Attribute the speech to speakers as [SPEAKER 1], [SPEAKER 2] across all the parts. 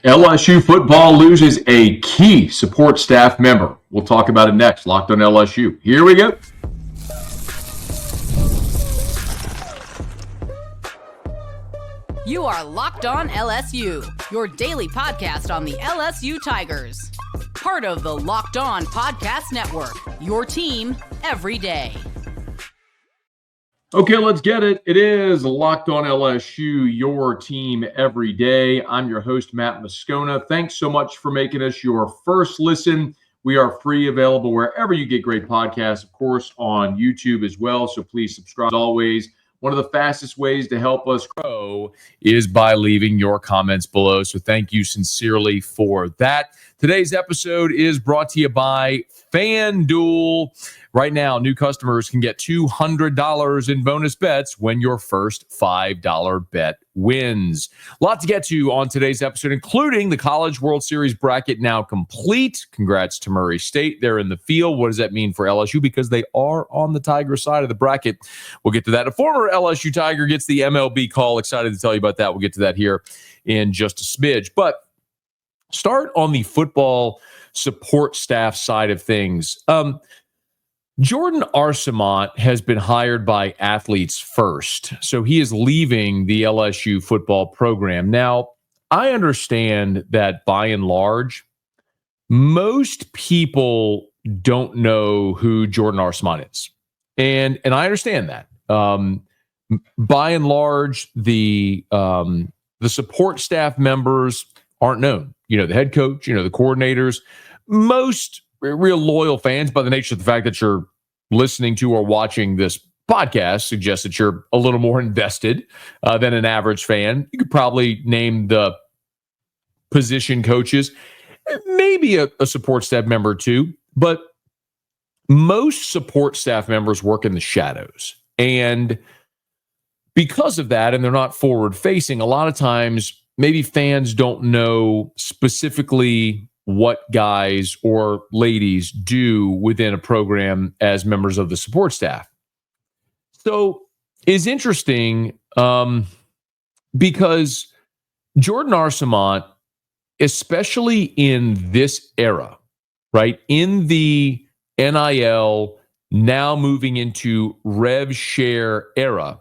[SPEAKER 1] LSU football loses a key support staff member. We'll talk about it next. Locked on LSU. Here we go.
[SPEAKER 2] You are Locked On LSU, your daily podcast on the LSU Tigers. Part of the Locked On Podcast Network, your team every day.
[SPEAKER 1] Okay, let's get it. It is Locked On LSU, your team every day. I'm your host, Matt Moscona. Thanks so much for making us your first listen. We are free, available wherever you get great podcasts, of course, on YouTube as well. So please subscribe. As always, one of the fastest ways to help us grow is by leaving your comments below. So thank you sincerely for that. Today's episode is brought to you by FanDuel. Right now, new customers can get $200 in bonus bets when your first $5 bet wins. A lot to get to on today's episode, including the College World Series bracket now complete. Congrats to Murray State. They're in the field. What does that mean for LSU? Because they are on the Tiger side of the bracket. We'll get to that. A former LSU Tiger gets the MLB call. Excited to tell you about that. We'll get to that here in just a smidge. But start on the football support staff side of things. Jordan Arcement has been hired by Athletes First, so he is leaving the LSU football program. Now, I understand that by and large, most people don't know who Jordan Arcement is, and I understand that. By and large, the support staff members aren't known. You know, the head coach, you know, the coordinators, most real loyal fans, by the nature of the fact that you're listening to or watching this podcast, suggests that you're a little more invested than an average fan. You could probably name the position coaches, maybe a support staff member too, but most support staff members work in the shadows. And because of that, and they're not forward facing, a lot of times maybe fans don't know specifically what guys or ladies do within a program as members of the support staff. So it's interesting because Jordan Arcement, especially in this era, right, in the NIL, now moving into rev share era,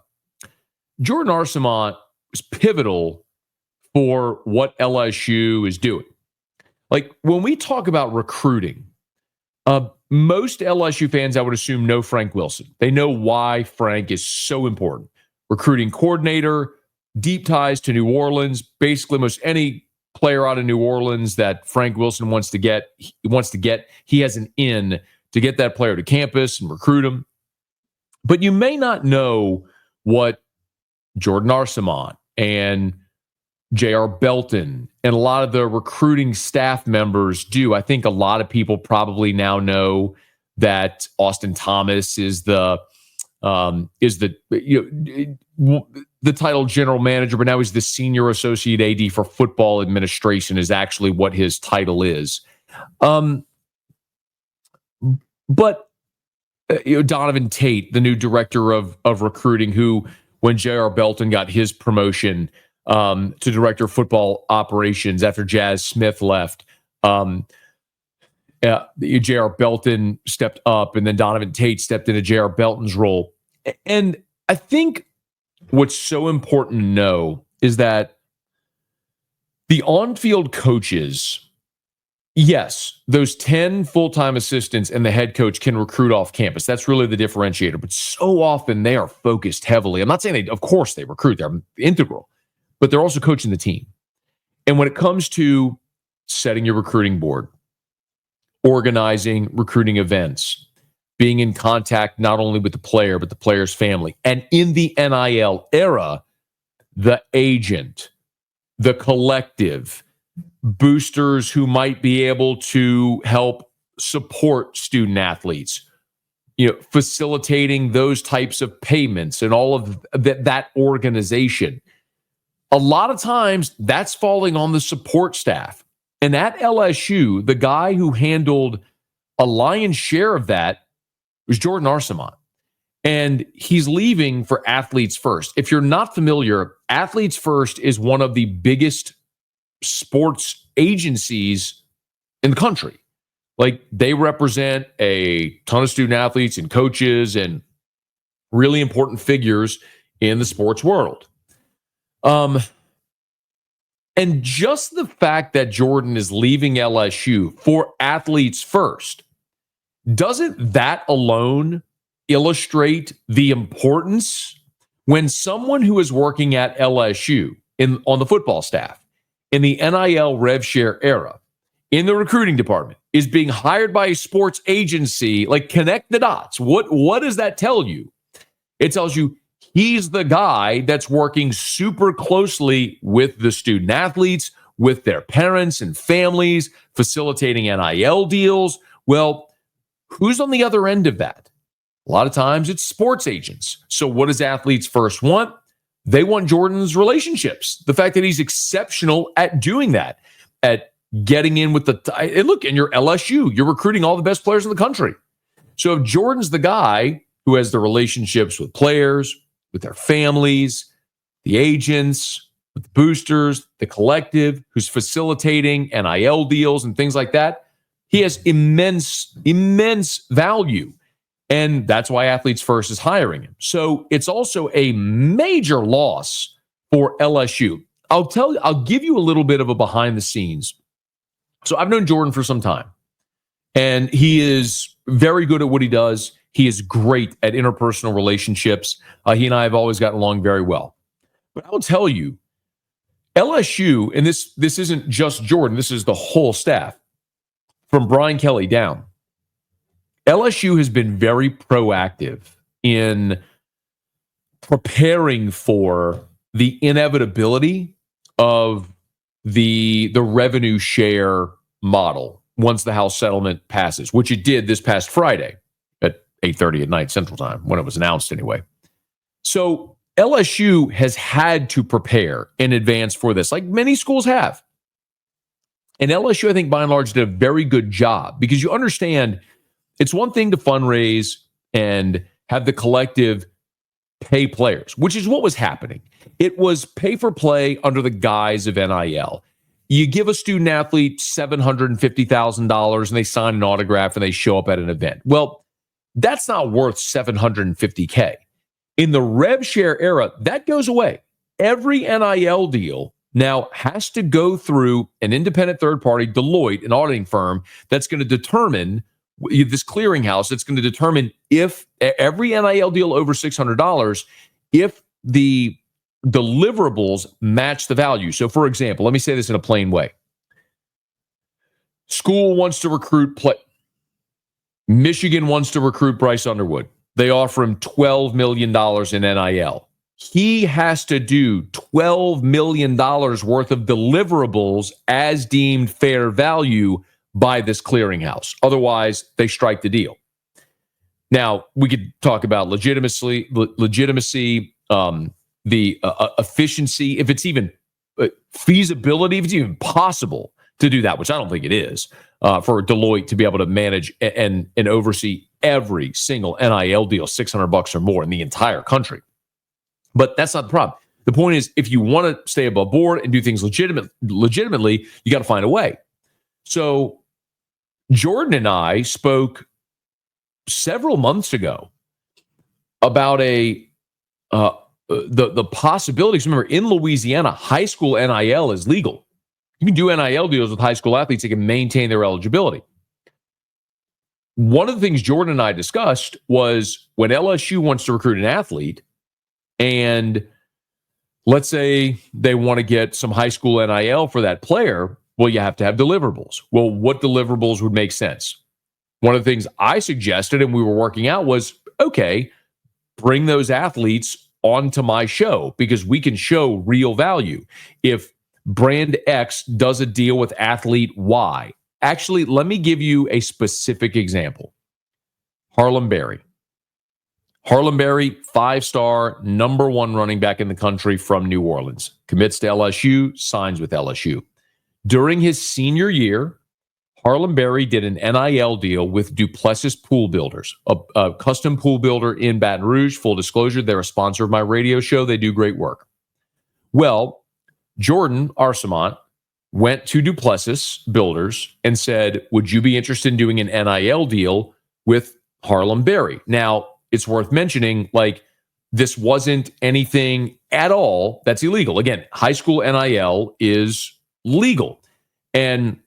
[SPEAKER 1] Jordan Arcement was pivotal for what LSU is doing. Like, when we talk about recruiting, most LSU fans, I would assume, know Frank Wilson. They know why Frank is so important. Recruiting coordinator, deep ties to New Orleans. Basically, most any player out of New Orleans that Frank Wilson wants to get, he has an in to get that player to campus and recruit him. But you may not know what Jordan Arcement and J.R. Belton and a lot of the recruiting staff members do. I think a lot of people probably now know that Austin Thomas is the title general manager, but now he's the senior associate AD for football administration is actually what his title is. But Donovan Tate, the new director of recruiting, who when J.R. Belton got his promotion to director of football operations after Jazz Smith left, J.R. Belton stepped up, and then Donovan Tate stepped into J.R. Belton's role. And I think what's so important to know is that the on-field coaches, yes, those 10 full-time assistants and the head coach can recruit off campus. That's really the differentiator. But so often they are focused heavily. I'm not saying of course they recruit, they're integral, but they're also coaching the team. And when it comes to setting your recruiting board, organizing recruiting events, being in contact not only with the player, but the player's family, and in the NIL era, the agent, the collective, boosters who might be able to help support student athletes, facilitating those types of payments and all of that organization. A lot of times that's falling on the support staff. And at LSU, the guy who handled a lion's share of that was Jordan Arcement. And he's leaving for Athletes First. If you're not familiar, Athletes First is one of the biggest sports agencies in the country. Like, they represent a ton of student athletes and coaches and really important figures in the sports world. And just the fact that Jordan is leaving LSU for athletes first, doesn't that alone illustrate the importance when someone who is working at LSU on the football staff in the NIL rev share era, in the recruiting department, is being hired by a sports agency? Like, connect the dots. What does that tell you? It tells you he's the guy that's working super closely with the student athletes, with their parents and families, facilitating NIL deals. Well, who's on the other end of that? A lot of times it's sports agents. So what does athletes first want? They want Jordan's relationships. The fact that he's exceptional at doing that, at getting in with and look, and you're LSU, you're recruiting all the best players in the country. So if Jordan's the guy who has the relationships with players, with their families, the agents, with the boosters, the collective, who's facilitating NIL deals and things like that, he has immense value. And that's why Athletes First is hiring him. So it's also a major loss for LSU. I'll give you a little bit of a behind the scenes. So I've known Jordan for some time, and he is very good at what he does. He is great at interpersonal relationships. He and I have always gotten along very well. But I will tell you, LSU, and this isn't just Jordan, this is the whole staff, from Brian Kelly down. LSU has been very proactive in preparing for the inevitability of the revenue share model once the House settlement passes, which it did this past Friday at 8:30 at night Central Time, when it was announced anyway. So LSU has had to prepare in advance for this, like many schools have. And LSU, I think, by and large, did a very good job, because you understand it's one thing to fundraise and have the collective pay players, which is what was happening. It was pay for play under the guise of NIL. You give a student athlete $750,000 and they sign an autograph and they show up at an event. Well, that's not worth $750K. In the rev share era, that goes away. Every NIL deal now has to go through an independent third party, Deloitte, an auditing firm, that's going to determine, this clearinghouse, that's going to determine if every NIL deal over $600, if the deliverables match the value. So, for example, let me say this in a plain way. School wants to recruit Michigan wants to recruit Bryce Underwood. They offer him $12 million in NIL. He has to do $12 million worth of deliverables as deemed fair value by this clearinghouse. Otherwise, they strike the deal. Now, we could talk about legitimacy, the efficiency, if it's even feasibility, if it's even possible to do that, which I don't think it is, for Deloitte to be able to manage and oversee every single NIL deal, $600 or more in the entire country. But that's not the problem. The point is, if you want to stay above board and do things legitimately, you got to find a way. So Jordan and I spoke several months ago about the possibilities. Remember, in Louisiana, high school NIL is legal. You can do NIL deals with high school athletes that can maintain their eligibility. One of the things Jordan and I discussed was when LSU wants to recruit an athlete, and let's say they want to get some high school NIL for that player, well, you have to have deliverables. Well, what deliverables would make sense? One of the things I suggested and we were working out was, okay, bring those athletes onto my show, because we can show real value. If brand X does a deal with athlete Y. Actually, let me give you a specific example. Harlem Berry. Harlem Berry, 5-star, number 1 running back in the country from New Orleans. Commits to LSU, signs with LSU. During his senior year, Harlem Berry did an NIL deal with Duplessis Pool Builders, a custom pool builder in Baton Rouge. Full disclosure, they're a sponsor of my radio show. They do great work. Well, Jordan Arcement went to Duplessis Builders and said, would you be interested in doing an NIL deal with Harlem Berry? Now, it's worth mentioning, like, this wasn't anything at all that's illegal. Again, high school NIL is legal. And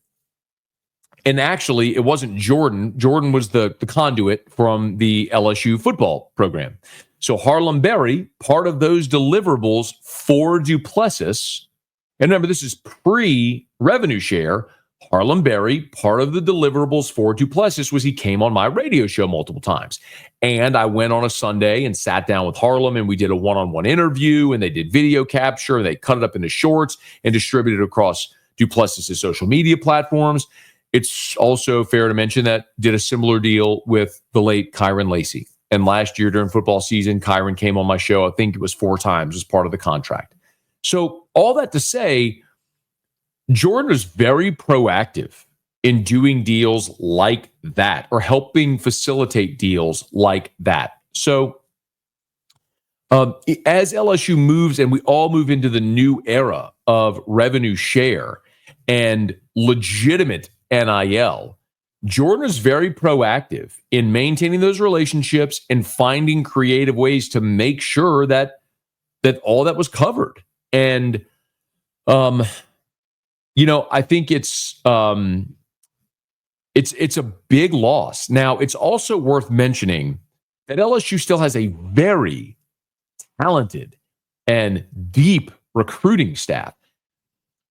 [SPEAKER 1] actually, it wasn't Jordan. Jordan was the conduit from the LSU football program. So Harlem Berry, part of those deliverables for Duplessis, and remember, this is pre-revenue share. Harlem Berry, part of the deliverables for Duplessis was he came on my radio show multiple times. And I went on a Sunday and sat down with Harlem, and we did a one-on-one interview, and they did video capture, and they cut it up into shorts and distributed it across Duplessis' social media platforms. It's also fair to mention that did a similar deal with the late Kyron Lacey. And last year during football season, Kyron came on my show, I think it was 4 times as part of the contract. So all that to say, Jordan was very proactive in doing deals like that or helping facilitate deals like that. So as LSU moves and we all move into the new era of revenue share and legitimate NIL, Jordan is very proactive in maintaining those relationships and finding creative ways to make sure that all that was covered. And, I think it's a big loss. Now, it's also worth mentioning that LSU still has a very talented and deep recruiting staff.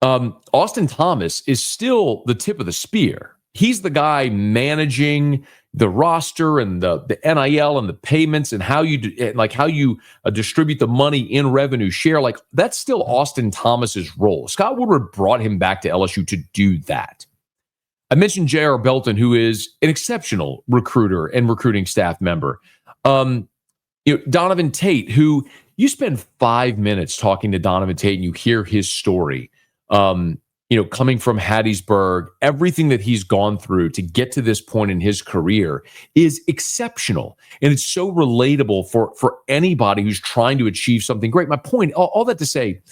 [SPEAKER 1] Austin Thomas is still the tip of the spear. He's the guy managing the roster and the NIL and the payments and how you distribute the money in revenue share. Like, that's still Austin Thomas's role. Scott Woodward brought him back to LSU to do that. I mentioned J.R. Belton, who is an exceptional recruiter and recruiting staff member. Donovan Tate, who you spend 5 minutes talking to Donovan Tate and you hear his story. Coming from Hattiesburg, everything that he's gone through to get to this point in his career is exceptional. And it's so relatable for anybody who's trying to achieve something great. My point, all that to say,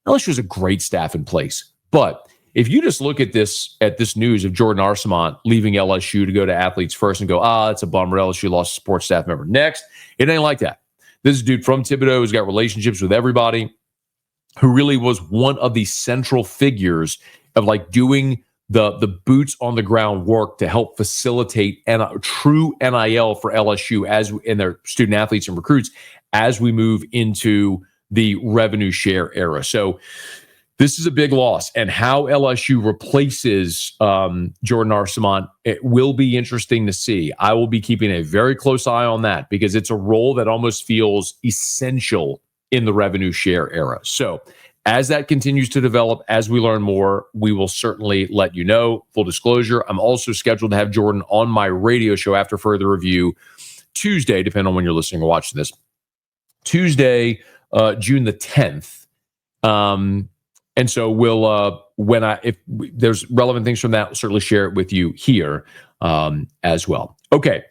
[SPEAKER 1] LSU has a great staff in place. But if you just look at this news of Jordan Arcement leaving LSU to go to Athletes First and go, it's a bummer, LSU lost a sports staff member. Next, it ain't like that. This is a dude from Thibodeau who's got relationships with everybody, who really was one of the central figures of like doing the boots on the ground work to help facilitate true NIL for LSU in their student athletes and recruits as we move into the revenue share era. So this is a big loss, and how LSU replaces Jordan Arcement, it will be interesting to see. I will be keeping a very close eye on that because it's a role that almost feels essential in the revenue share era. So as that continues to develop, as we learn more, we will certainly let you know. Full disclosure, I'm also scheduled to have Jordan on my radio show after further review Tuesday, depending on when you're listening or watching this. Tuesday, June the 10th. And so we'll, if there's relevant things from that, we'll certainly share it with you here as well. Okay,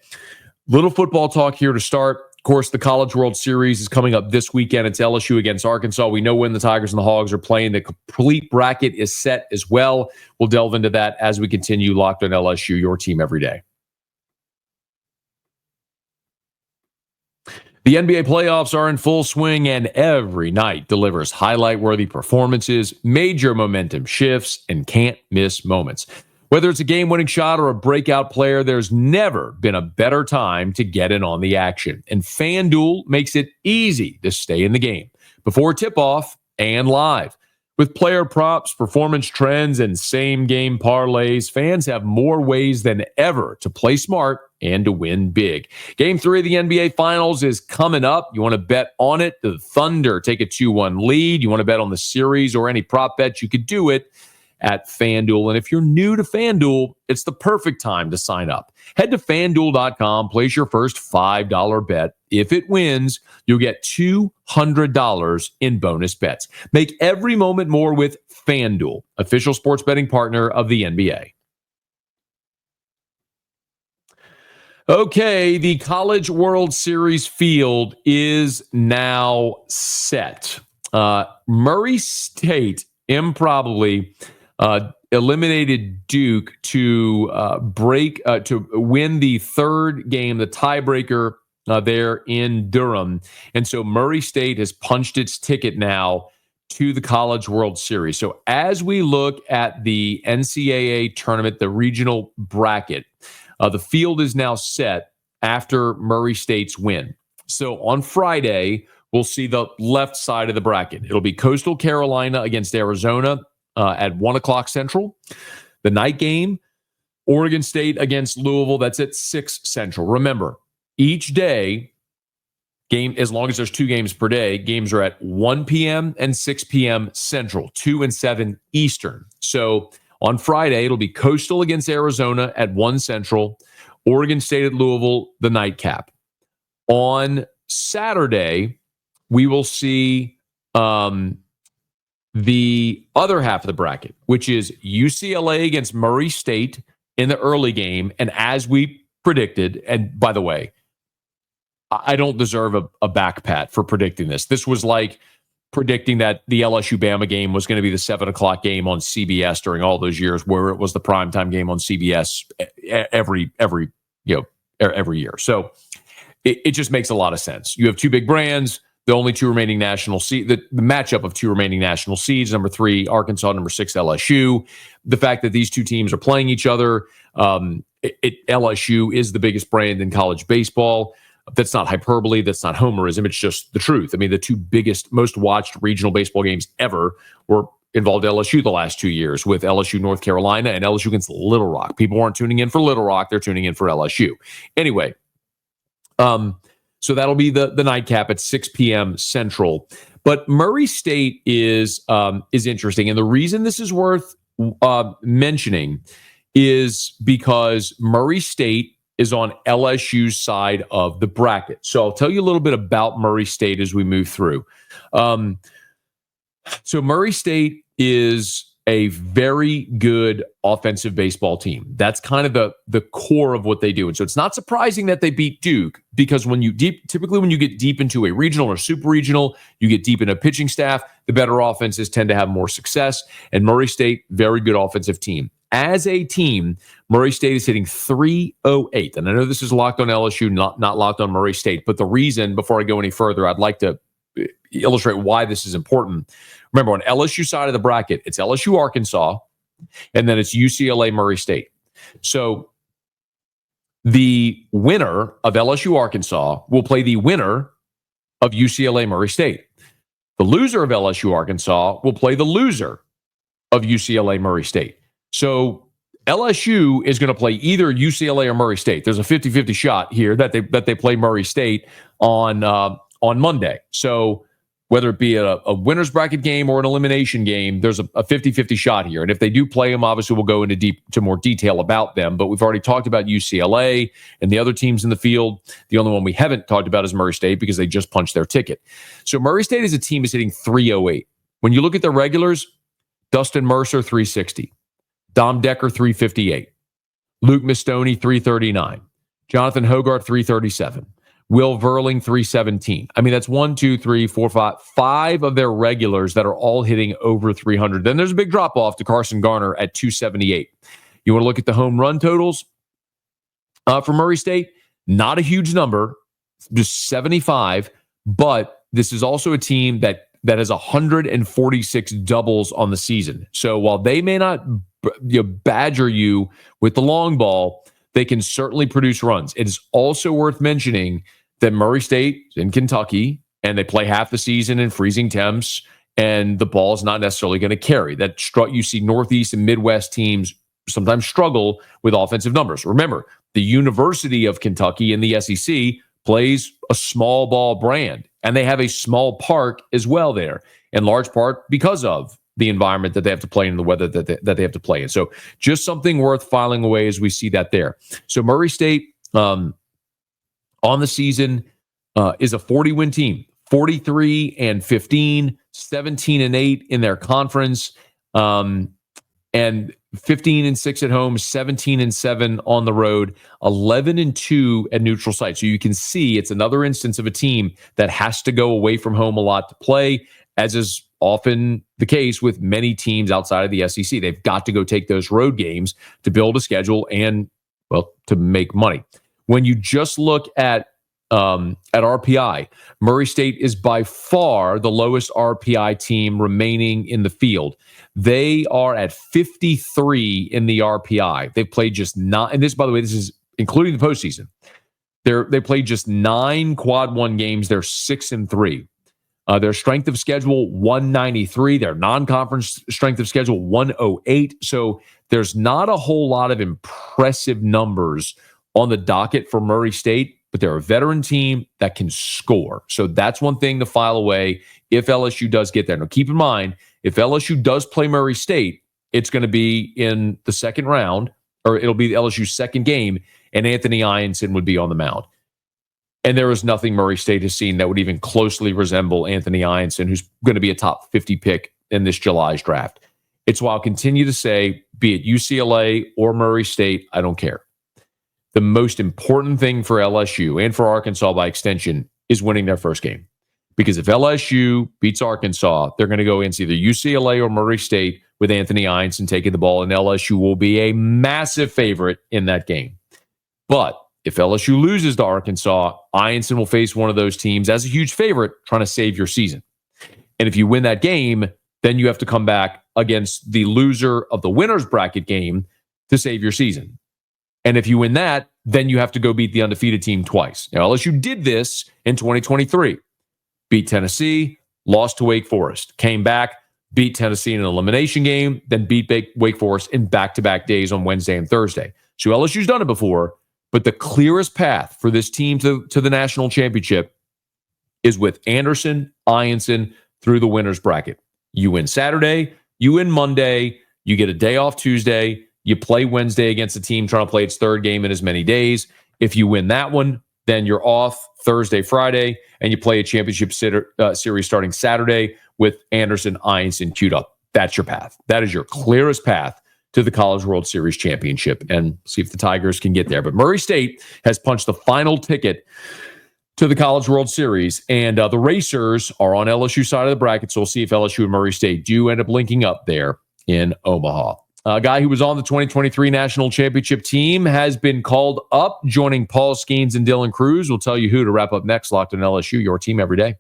[SPEAKER 1] little football talk here to start. Of course, the College World Series is coming up this weekend. It's LSU against Arkansas. We know when the Tigers and the Hogs are playing. The complete bracket is set as well. We'll delve into that as we continue. Locked on LSU, your team every day. The NBA playoffs are in full swing, and every night delivers highlight-worthy performances, major momentum shifts, and can't-miss moments. Whether it's a game-winning shot or a breakout player, there's never been a better time to get in on the action. And FanDuel makes it easy to stay in the game before tip-off and live. With player props, performance trends, and same-game parlays, fans have more ways than ever to play smart and to win big. Game 3 of the NBA Finals is coming up. You want to bet on it? The Thunder take a 2-1 lead. You want to bet on the series or any prop bet? You could do it at FanDuel. And if you're new to FanDuel, it's the perfect time to sign up. Head to FanDuel.com, place your first $5 bet. If it wins, you'll get $200 in bonus bets. Make every moment more with FanDuel, official sports betting partner of the NBA. Okay, the College World Series field is now set. Murray State, improbably, eliminated Duke to to win the third game, the tiebreaker there in Durham. And so Murray State has punched its ticket now to the College World Series. So as we look at the NCAA tournament, the regional bracket, the field is now set after Murray State's win. So on Friday, we'll see the left side of the bracket. It'll be Coastal Carolina against Arizona at 1 o'clock Central. The night game, Oregon State against Louisville, that's at 6 Central. Remember, each day, as long as there's 2 games per day, games are at 1 p.m. and 6 p.m. Central, 2 and 7 Eastern. So on Friday, it'll be Coastal against Arizona at 1 Central, Oregon State at Louisville, the nightcap. On Saturday, we will see the other half of the bracket, which is UCLA against Murray State in the early game. And as we predicted, and by the way, I don't deserve a back pat for predicting this. This was like predicting that the LSU Bama game was going to be the 7 o'clock game on CBS during all those years where it was the primetime game on CBS every year. So it just makes a lot of sense. You have 2 big brands, the only 2 remaining national seeds, the matchup of 2 remaining national seeds, number 3, Arkansas, number 6, LSU. The fact that these 2 teams are playing each other, LSU is the biggest brand in college baseball. That's not hyperbole. That's not homerism. It's just the truth. I mean, the 2 biggest, most watched regional baseball games ever were involved LSU the last 2 years, with LSU North Carolina and LSU against Little Rock. People aren't tuning in for Little Rock. They're tuning in for LSU. Anyway, so that'll be the nightcap at 6 p.m. Central. But Murray State is interesting. And the reason this is worth mentioning is because Murray State is on LSU's side of the bracket. So I'll tell you a little bit about Murray State as we move through. So Murray State is a very good offensive baseball team. That's kind of the core of what they do. And so it's not surprising that they beat Duke, because typically when you get deep into a regional or super regional, you get deep in a pitching staff, the better offenses tend to have more success. And Murray State, very good offensive team. As a team, Murray State is hitting .308. And I know this is locked on LSU, not locked on Murray State. But the reason, before I go any further, I'd like to illustrate why this is important. Remember, on LSU side of the bracket, it's LSU Arkansas, and then it's UCLA Murray State. So the winner of LSU Arkansas will play the winner of UCLA Murray State. The loser of LSU Arkansas will play the loser of UCLA Murray State. So LSU is going to play either UCLA or Murray State. There's a 50-50 shot here that they play Murray State on Monday. So whether it be a winner's bracket game or an elimination game, there's a 50-50 shot here. And if they do play them, obviously we'll go into more detail about them. But we've already talked about UCLA and the other teams in the field. The only one we haven't talked about is Murray State, because they just punched their ticket. So Murray State as a team is hitting .308. When you look at their regulars, Dustin Mercer, .360. Dom Decker, .358. Luke Mistoni, .339. Jonathan Hogarth, .337. Will Verling, .317. I mean, that's 5 of their regulars that are all hitting over 300. Then there's a big drop off to Carson Garner at .278. You want to look at the home run totals for Murray State? Not a huge number, just 75. But this is also a team that has 146 doubles on the season. So while they may not badger you with the long ball, they can certainly produce runs. It is also worth mentioning that Murray State is in Kentucky, and they play half the season in freezing temps, and the ball is not necessarily going to carry. You see Northeast and Midwest teams sometimes struggle with offensive numbers. Remember, the University of Kentucky in the SEC plays a small ball brand, and they have a small park as well there, in large part because of the environment that they have to play in, the weather that they have to play in. So just something worth filing away as we see that there. So Murray State on the season is a 40-win team, 43-15, 17-8 in their conference, and 15-6 at home, 17-7 on the road, 11-2 at neutral site. So you can see it's another instance of a team that has to go away from home a lot to play, as is
[SPEAKER 3] often the case with many teams outside of the SEC. They've got to go take those road games to build a schedule and, well, to make money. When you just look at RPI, Murray State is by far the lowest RPI team remaining in the field. They are at 53 in the RPI. They've played just 9, and this, by the way, this is including the postseason. They played just 9 quad 1 games. They're 6-3. Their strength of schedule 193. Their non-conference strength of schedule 108. So there's not a whole lot of impressive numbers on the docket for Murray State, but they're a veteran team that can score. So that's one thing to file away if LSU does get there. Now, keep in mind, if LSU does play Murray State, it's going to be in the second round, or it'll be LSU's second game, and Anthony Ianson would be on the mound. And there is nothing Murray State has seen that would even closely resemble Anthony Ianson, who's going to be a top 50 pick in this July's draft. It's why I'll continue to say, be it UCLA or Murray State, I don't care. The most important thing for LSU and for Arkansas by extension is winning their first game. Because if LSU beats Arkansas, they're going to go against either UCLA or Murray State with Anthony Ianson taking the ball, and LSU will be a massive favorite in that game. But if LSU loses to Arkansas, Ianson will face one of those teams as a huge favorite trying to save your season. And if you win that game, then you have to come back against the loser of the winner's bracket game to save your season. And if you win that, then you have to go beat the undefeated team twice. Now, LSU did this in 2023. Beat Tennessee, lost to Wake Forest, came back, beat Tennessee in an elimination game, then beat Wake Forest in back-to-back days on Wednesday and Thursday. So LSU's done it before, but the clearest path for this team to the national championship is with Anderson, Ianson through the winner's bracket. You win Saturday, you win Monday, you get a day off Tuesday, you play Wednesday against a team trying to play its third game in as many days. If you win that one, then you're off Thursday, Friday, and you play a championship series starting Saturday with Anderson, Ianson queued up. That's your path. That is your clearest path to the College World Series championship, and see if the Tigers can get there. But Murray State has punched the final ticket to the College World Series, and the Racers are on LSU side of the bracket, so we'll see if LSU and Murray State do end up linking up there in Omaha. A guy who was on the 2023 National Championship team has been called up, joining Paul Skeens and Dylan Cruz. We'll tell you who to wrap up next. Locked on LSU, your team every day.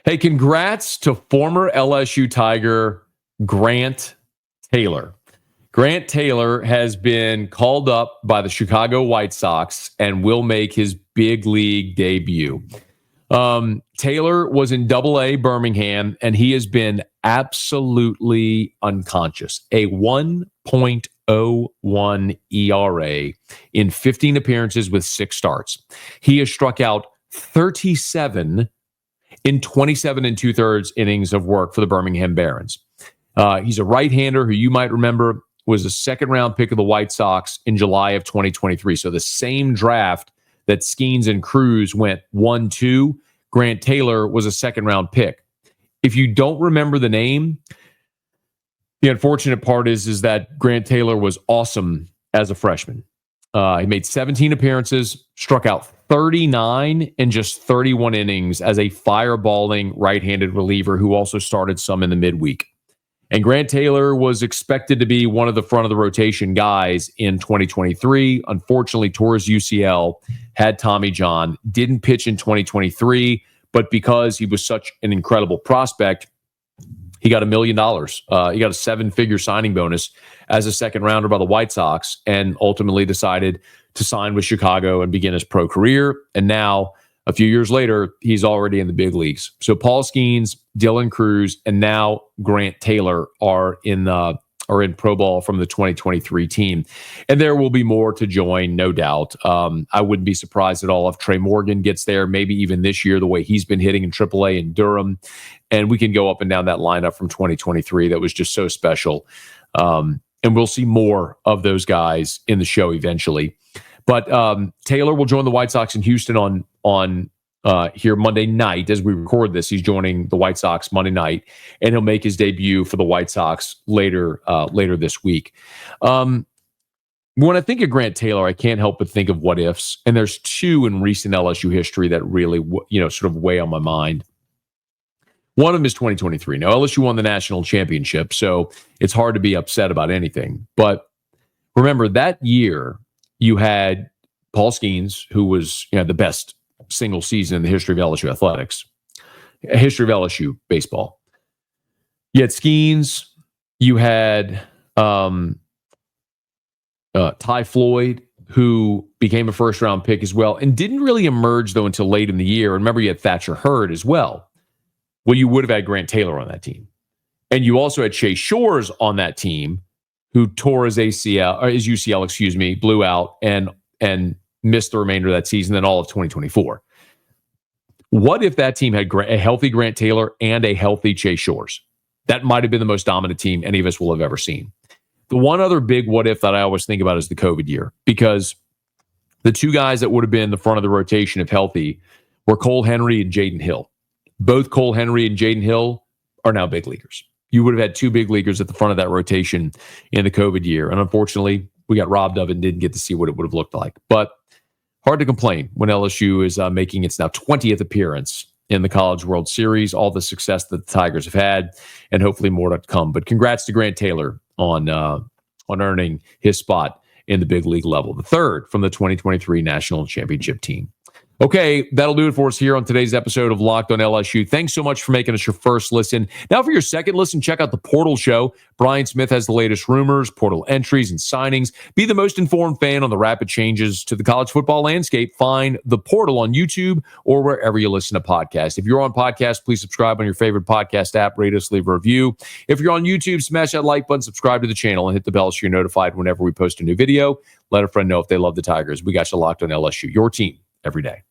[SPEAKER 3] Hey, congrats to former LSU Tiger Grant Taylor. Grant Taylor has been called up by the Chicago White Sox and will make his big league debut. Taylor was in Double-A Birmingham, and he has been absolutely unconscious. A 1.01 ERA in 15 appearances with 6 starts. He has struck out 37 in 27 2/3 innings of work for the Birmingham Barons. He's a right-hander who you might remember was a second-round pick of the White Sox in July of 2023. So the same draft that Skeens and Cruz went 1-2, Grant Taylor was a second-round pick. If you don't remember the name, the unfortunate part is that Grant Taylor was awesome as a freshman. He made 17 appearances, struck out 39 in just 31 innings as a fireballing right-handed reliever who also started some in the midweek. And Grant Taylor was expected to be one of the front of the rotation guys in 2023. Unfortunately, tore his UCL, had Tommy John, didn't pitch in 2023, but because he was such an incredible prospect, he got $1 million. He got a 7-figure signing bonus as a second rounder by the White Sox, and ultimately decided to sign with Chicago and begin his pro career. And now, a few years later, he's already in the big leagues. So Paul Skeens, Dylan Cruz, and now Grant Taylor are in pro ball from the 2023 team. And there will be more to join, no doubt. I wouldn't be surprised at all if Trey Morgan gets there, maybe even this year, the way he's been hitting in AAA in Durham. And we can go up and down that lineup from 2023 that was just so special. And we'll see more of those guys in the show eventually. But Taylor will join the White Sox in Houston on here Monday night as we record this. He's joining the White Sox Monday night, and he'll make his debut for the White Sox later this week. when I think of Grant Taylor, I can't help but think of what ifs. And there's two in recent LSU history that really, sort of weigh on my mind. One of them is 2023. Now, LSU won the national championship, so it's hard to be upset about anything. But remember, that year, you had Paul Skeens, who was the best single season in the history of LSU athletics, history of LSU baseball. You had Skeens. You had Ty Floyd, who became a first-round pick as well, and didn't really emerge, though, until late in the year. Remember, you had Thatcher Hurd as well. Well, you would have had Grant Taylor on that team. And you also had Chase Shores on that team, who tore his UCL, blew out, and missed the remainder of that season, then all of 2024. What if that team had a healthy Grant Taylor and a healthy Chase Shores? That might have been the most dominant team any of us will have ever seen. The one other big what if that I always think about is the COVID year, because the two guys that would have been the front of the rotation if healthy were Cole Henry and Jaden Hill. Both Cole Henry and Jaden Hill are now big leaguers. You would have had two big leaguers at the front of that rotation in the COVID year. And unfortunately, we got robbed of it and didn't get to see what it would have looked like. But hard to complain when LSU is making its now 20th appearance in the College World Series, all the success that the Tigers have had, and hopefully more to come. But congrats to Grant Taylor on earning his spot in the big league level, the third from the 2023 National Championship team. Okay, that'll do it for us here on today's episode of Locked on LSU. Thanks so much for making us your first listen. Now for your second listen, check out the Portal Show. Brian Smith has the latest rumors, portal entries, and signings. Be the most informed fan on the rapid changes to the college football landscape. Find the Portal on YouTube or wherever you listen to podcasts. If you're on podcast, please subscribe on your favorite podcast app. Rate us, leave a review. If you're on YouTube, smash that like button, subscribe to the channel, and hit the bell so you're notified whenever we post a new video. Let a friend know if they love the Tigers. We got you locked on LSU, your team every day.